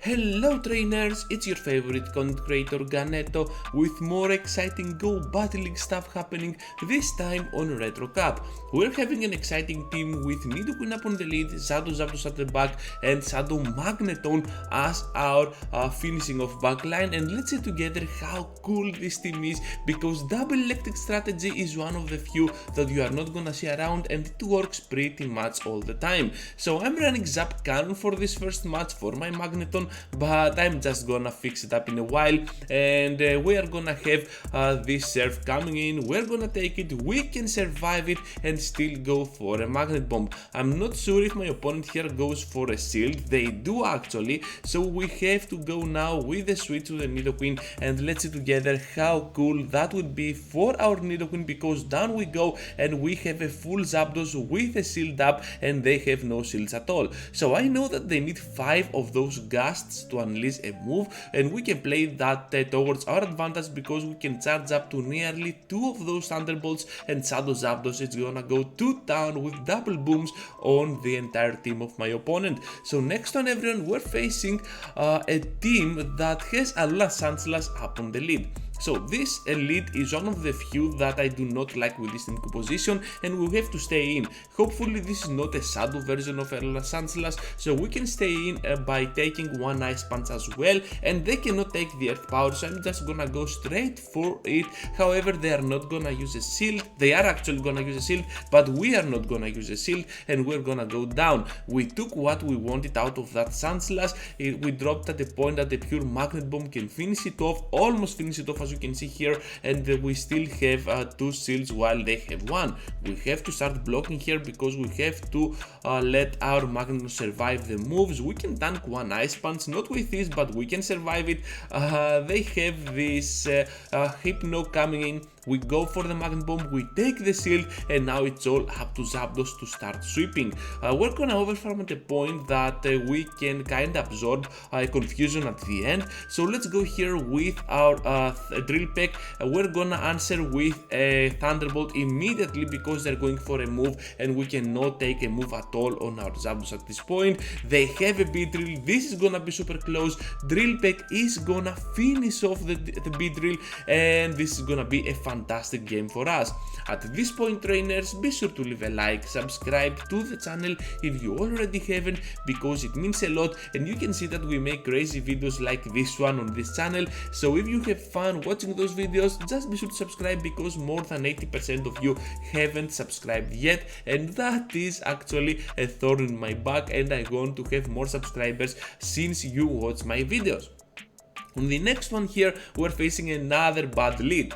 Hello trainers, it's your favorite content creator Ganeto with more exciting Go Battle League stuff happening, this time on Retro Cup. We're having an exciting team with Nidoqueen up on the lead, Zapdos at the back and Shadow Magneton as our finishing off backline, and let's see together how cool this team is, because double electric strategy is one of the few that you are not gonna see around and it works pretty much all the time. So I'm running Zapdos for this first match for my Magneton, but I'm just gonna fix it up in a while, and we are gonna have this serve coming in. We're gonna take it, we can survive it and still go for a magnet bomb. I'm not sure if my opponent here goes for a shield. They do actually, so we have to go now with the switch to the Nidoqueen, and let's see together how cool that would be for our Nidoqueen, because down we go and we have a full Zapdos with a shield up and they have no shields at all. So I know that they need 5 of those gusts to unleash a move, and we can play that towards our advantage, because we can charge up to nearly 2 of those Thunderbolts, and Shadow Zapdos is gonna go to town with double booms on the entire team of my opponent. So next on everyone, we're facing a team that has a Sandslash up on the lead. So this elite is one of the few that I do not like with this team composition, and we have to stay in. Hopefully this is not a shadow version of a Sandslash, so we can stay in by taking one Ice Punch as well, and they cannot take the Earth Power, so I'm just gonna go straight for it. However, they are not gonna use a shield. They are actually gonna use a shield, but we are not gonna use a shield, and we're gonna go down. We took what we wanted out of that Sandslash. We dropped at the point that the pure Magnet Bomb can finish it off, almost finish it off, as you can see here, and we still have 2 shields while they have 1. We have to start blocking here, because we have to let our Magneton survive the moves. We can tank one Ice Punch, not with this, but we can survive it. They have this Hypno coming in. We go for the Magnet Bomb, we take the shield, and now it's all up to Zapdos to start sweeping. We're gonna overfarm at a point that we can kind of absorb confusion at the end. So let's go here with our Drill Peck. We're gonna answer with a Thunderbolt immediately, because they're going for a move, and we cannot take a move at all on our Zapdos at this point. They have a Beedrill, this is gonna be super close. Drill Peck is gonna finish off the Beedrill, and this is gonna be a fantastic game for us. At this point trainers, be sure to leave a like, subscribe to the channel if you already haven't, because it means a lot, and you can see that we make crazy videos like this one on this channel. So if you have fun watching those videos, just be sure to subscribe, because more than 80% of you haven't subscribed yet, and that is actually a thorn in my back, and I want to have more subscribers since you watch my videos. On the next one here, we're facing another bad lead.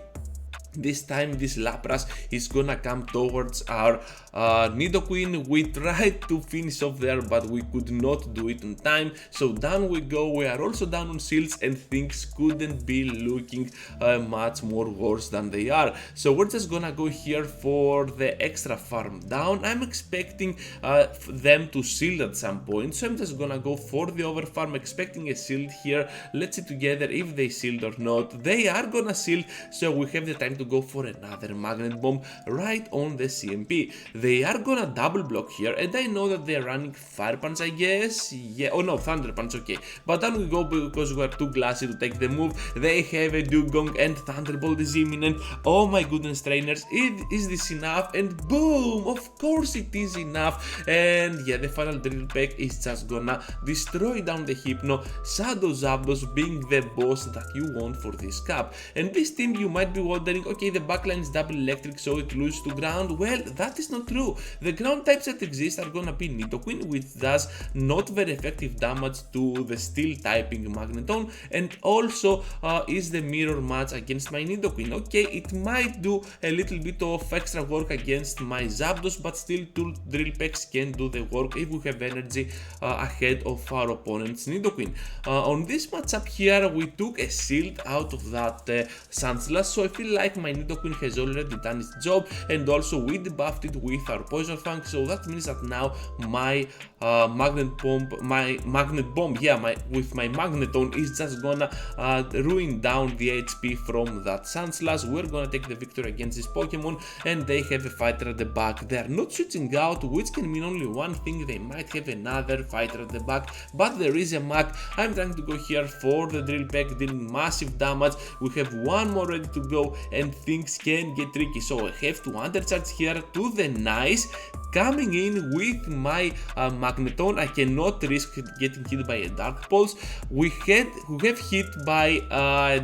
This time this Lapras is gonna come towards our Nidoqueen. We tried to finish off there, but we could not do it in time, so down we go. We are also down on shields, and things couldn't be looking much more worse than they are. So we're just gonna go here for the extra farm down. I'm expecting them to shield at some point, so I'm just gonna go for the over farm, expecting a shield here. Let's see together if they shield or not. They are gonna shield, so we have the time to go for another Magnet Bomb right on the CMP. They are gonna double block here, and I know that they are running Fire Punch, I guess. Yeah, oh no, Thunder Punch, okay. But then we go, because we are too glassy to take the move. They have a Dugong, and Thunderbolt is imminent. Oh my goodness trainers, is this enough? And boom, of course it is enough. And yeah, the final Drill Peck is just gonna destroy down the Hypno. Shadow Zapdos being the boss that you want for this cup. And this team, you might be wondering, okay, the backline is double electric, so it loses to ground. Well, that is not true. The ground types that exist are gonna be Nidoqueen, which does not very effective damage to the steel typing Magneton, and also is the mirror match against my Nidoqueen. Okay, it might do a little bit of extra work against my Zapdos, but still 2 Drill Pecks can do the work if we have energy ahead of our opponent's Nidoqueen. On this matchup here, we took a shield out of that Sandslash, so I feel like my Nidoqueen has already done its job, and also we debuffed it with our Poison Fang, so that means that now my Magnet Bomb, with my Magneton is just gonna ruin down the HP from that Sandslash. We're gonna take the victory against this Pokemon, and they have a fighter at the back. They are not switching out, which can mean only one thing: they might have another fighter at the back, but there is a Mac. I'm trying to go here for the Drill Peck, dealing massive damage. We have one more ready to go, and things can get tricky, so I have to undercharge here to the nice. Coming in with my Magneton, I cannot risk getting hit by a Dark Pulse. We have hit by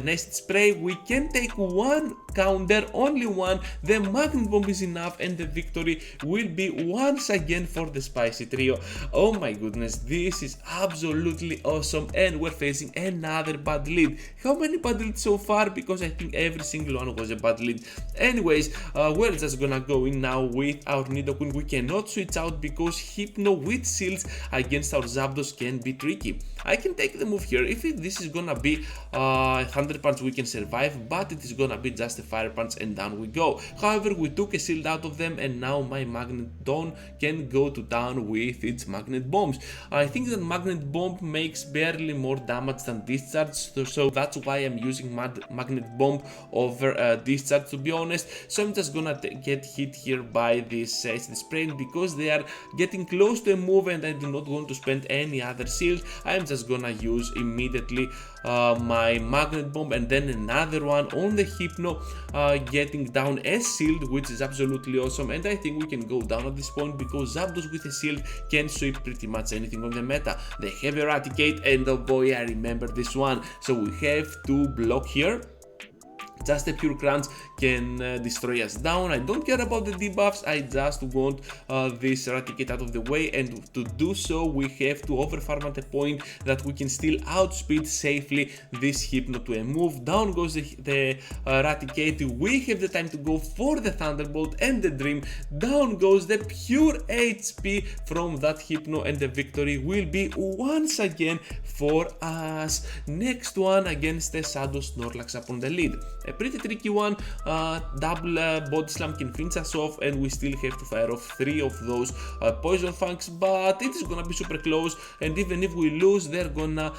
Nest Spray. We can take one counter, only one. The Magnet Bomb is enough, and the victory will be once again for the Spicy Trio. Oh my goodness, this is absolutely awesome, and we're facing another bad lead. How many bad leads so far? Because I think every single one was a bad lead. Anyways, we're just gonna go in now with our Nidoqueen. We cannot switch out because Hypno with shields against our Zapdos can be tricky. I can take the move here. If this is gonna be Thunder Punch, we can survive, but it is gonna be just a Fire Punch, and down we go. However, we took a shield out of them, and now my Magneton can go to town with its Magnet Bombs. I think that Magnet Bomb makes barely more damage than Discharge, so that's why I'm using Magnet Bomb over Discharge, to be honest. So I'm just gonna get hit here by this Spray, because they are getting close to a move, and I do not want to spend any other shield. I'm just gonna use immediately my Magnet Bomb, and then another one on the Hypno, getting down a shield, which is absolutely awesome. And I think we can go down at this point, because Zapdos with a shield can sweep pretty much anything on the meta. They have Eradicate, and oh boy, I remember this one. So we have to block here. Just a pure crunch can destroy us down. I don't care about the debuffs, I just want this Eradicate out of the way, and to do so we have to overfarm at a point that we can still outspeed safely this Hypno to a move. Down goes the Eradicate. We have the time to go for the Thunderbolt and the Dream. Down goes the pure HP from that Hypno, and the victory will be once again for us. Next one against the Shadow Snorlax up on the lead. A pretty tricky one. Double Body Slam can finish us off, and we still have to fire off 3 of those Poison Fangs, but it is gonna be super close, and even if we lose, they're gonna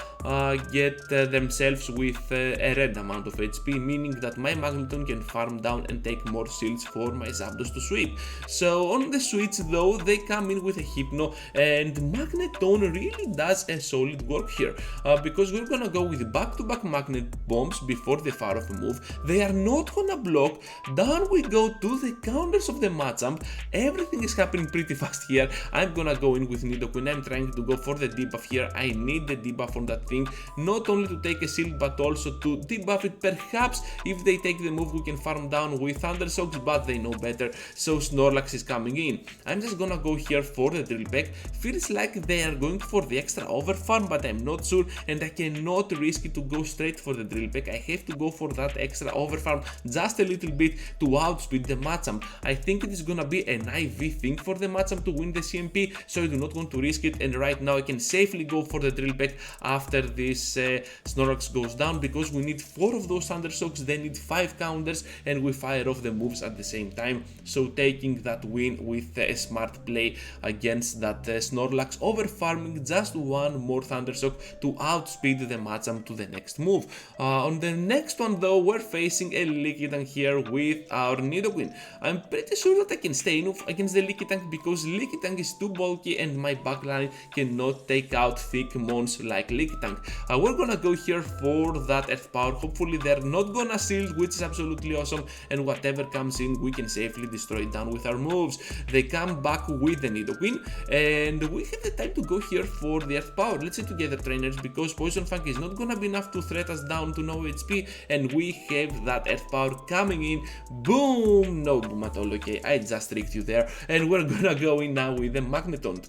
get themselves with a red amount of HP, meaning that my Magneton can farm down and take more shields for my Zapdos to sweep. So on the switch though, they come in with a Hypno, and Magneton really does a solid work here, because we're gonna go with back-to-back Magnet Bombs before the fire off move. They are not gonna block. Down we go to the counters of the Machamp. Everything is happening pretty fast here. I'm gonna go in with Nidoqueen. I'm trying to go for the debuff here. I need the debuff on that thing, not only to take a shield but also to debuff it. Perhaps if they take the move we can farm down with Thunder Shocks, but they know better, so Snorlax is coming in. I'm just gonna go here for the Drill Peck. Feels like they are going for the extra overfarm, but I'm not sure, and I cannot risk it to go straight for the Drill Peck. I have to go for that extra overfarm just a little bit to outspeed the Machamp. I think it is gonna be an IV thing for the Machamp to win the CMP, so I do not want to risk it, and right now I can safely go for the Drill Peck after this Snorlax goes down, because we need 4 of those Thunder Shocks, they need 5 counters, and we fire off the moves at the same time, so taking that win with a smart play against that Snorlax, overfarming just 1 more Thunder Shock to outspeed the Machamp to the next move. On the next one though, we're facing a Lickitung here with our Nidoqueen. I'm pretty sure that I can stay in against the Lickitung, because Lickitung is too bulky and my backline cannot take out thick mons like Lickitung. We're gonna go here for that Earth Power. Hopefully they're not gonna shield, which is absolutely awesome, and whatever comes in we can safely destroy it down with our moves. They come back with the Nidoqueen, and we have the time to go here for the Earth Power. Let's stay together, trainers, because Poison Fang is not gonna be enough to threat us down to no HP, and we have that Earth Power coming in. Boom! No boom at all, okay, I just tricked you there, and we're gonna go in now with the Magneton.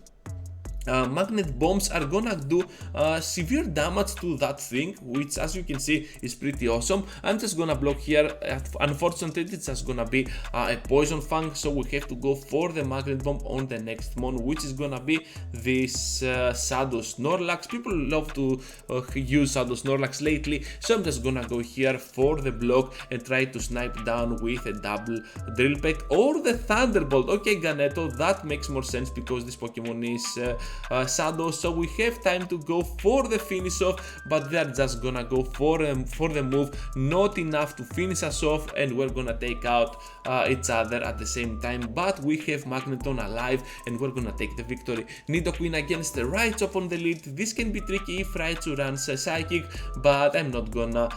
magnet bombs are gonna do severe damage to that thing, which as you can see is pretty awesome. I'm just gonna block here. Unfortunately, it's just gonna be a poison fang, so we have to go for the magnet bomb on the next mon, which is gonna be this Shadow Snorlax. People love to use Shadow Snorlax lately, so I'm just gonna go here for the block and try to snipe down with a double drill peck or the thunderbolt. Okay, Ganeto, that makes more sense because this Pokemon is Shadow, so we have time to go for the finish off, but they're just gonna go for the move, not enough to finish us off, and we're gonna take out each other at the same time. But we have Magneton alive and we're gonna take the victory. Nidoqueen against the Raichu on the lead. This can be tricky if Raichu runs a Psychic, but I'm not gonna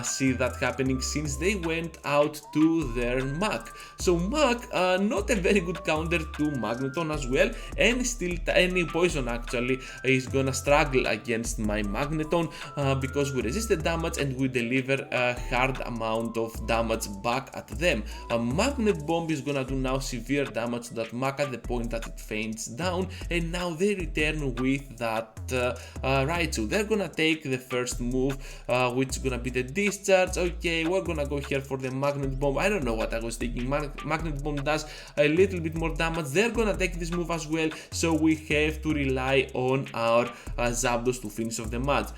see that happening since they went out to their Mach. So Mach, not a very good counter to Magneton as well, and still any poison actually is gonna struggle against my Magneton because we resist the damage and we deliver a hard amount of damage back at them. A Magnet Bomb is gonna do now severe damage to that Mach at the point that it faints down, and now they return with that Raichu. They're gonna take the first move, which is gonna be the discharge. Okay, we're gonna go here for the Magnet Bomb. I don't know what I was thinking. Magnet Bomb does a little bit more damage. They're gonna take this move as well, so we have to rely on our Zapdos to finish off the match.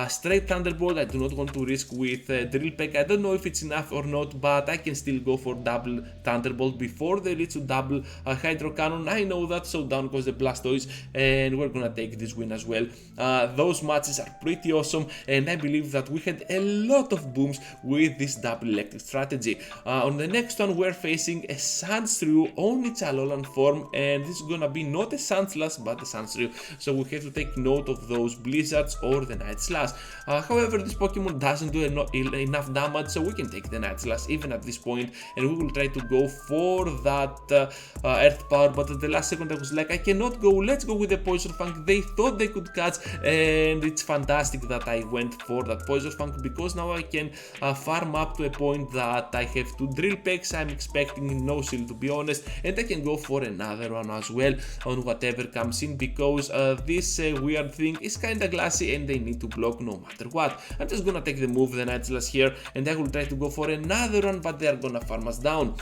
Straight Thunderbolt, I do not want to risk with Drill Peck. I don't know if it's enough or not, but I can still go for double Thunderbolt before they reach to double Hydro Cannon. I know that, so down goes the Blastoise, and we're gonna take this win as well. Those matches are pretty awesome, and I believe that we had a lot of booms with this double electric strategy. On the next one, we're facing a Sandshrew on its Alolan form, and this is gonna be not a Sandslash but a Sandshrew, so we have to take note of those Blizzards or the Night Slash. However, this Pokemon doesn't do enough damage, so we can take the Night Slash even at this point, and we will try to go for that Earth Power, but at the last second I was like, I cannot go, let's go with the Poison Fang. They thought they could catch, and it's fantastic that I went for that Poison Fang because now I can farm up to a point that I have 2 Drill Pecks. I'm expecting no shield to be honest, and I can go for another one as well on whatever comes in because this weird thing is kinda glassy and they need to block no matter what. I'm just gonna take the move, the Night Slash here, and I will try to go for another one, but they are gonna farm us down.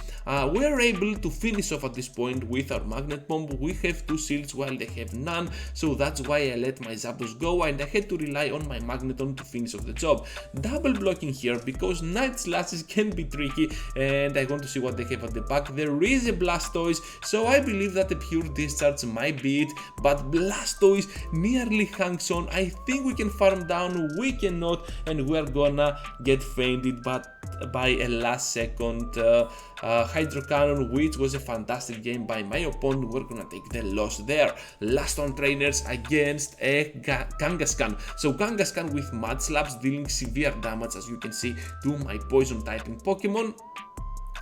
We are able to finish off at this point with our Magnet Bomb. We have 2 shields while they have none, so that's why I let my Zapdos go and I had to rely on my Magneton to finish off the job. Double blocking here because Night Slashes can be tricky, and I want to see what they have at the back. There is a Blastoise, so I believe that the Pure Discharge might be it, but Blastoise nearly hangs on. I think we can farm down, we cannot, and we are gonna get fainted but by a last second Hydro Cannon, which was a fantastic game by my opponent. We're gonna take the loss there. Last on trainers against a Kangaskhan. So Kangaskhan with Mud Slaps dealing severe damage, as you can see, to my poison typing Pokemon.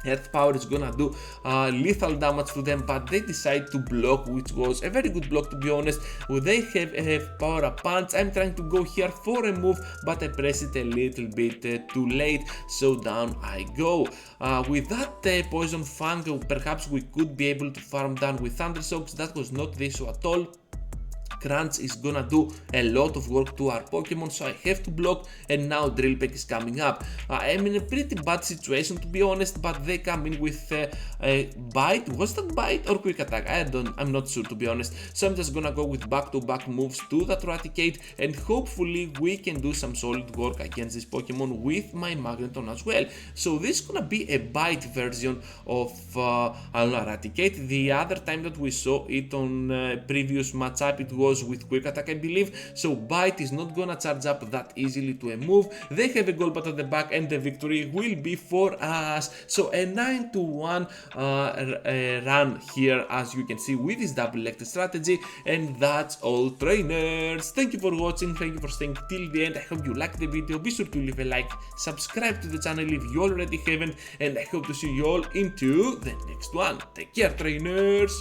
Earth Power is gonna do lethal damage to them, but they decide to block, which was a very good block to be honest. They have Power Up Punch. I'm trying to go here for a move, but I press it a little bit too late, so down I go. With that Poison Fang, perhaps we could be able to farm down with Thunder Shocks. That was not the issue at all. Crunch is gonna do a lot of work to our Pokemon, so I have to block, and now Drill Peck is coming up. I'm in a pretty bad situation to be honest, but they come in with a Bite. Was that Bite or Quick Attack? I'm not sure to be honest, so I'm just gonna go with back-to-back moves to that Raticate, and hopefully we can do some solid work against this Pokemon with my Magneton as well. So this is gonna be a Bite version of Raticate. The other time that we saw it on previous matchup, it was with Quick Attack I believe, so Bite is not gonna charge up that easily to a move. They have a Golbat at the back and the victory will be for us. So a 9-1 run here, as you can see, with this double electric strategy. And that's all trainers. Thank you for watching, thank you for staying till the end. I hope you liked the video. Be sure to leave a like, subscribe to the channel if you already haven't, and I hope to see you all into the next one. Take care trainers.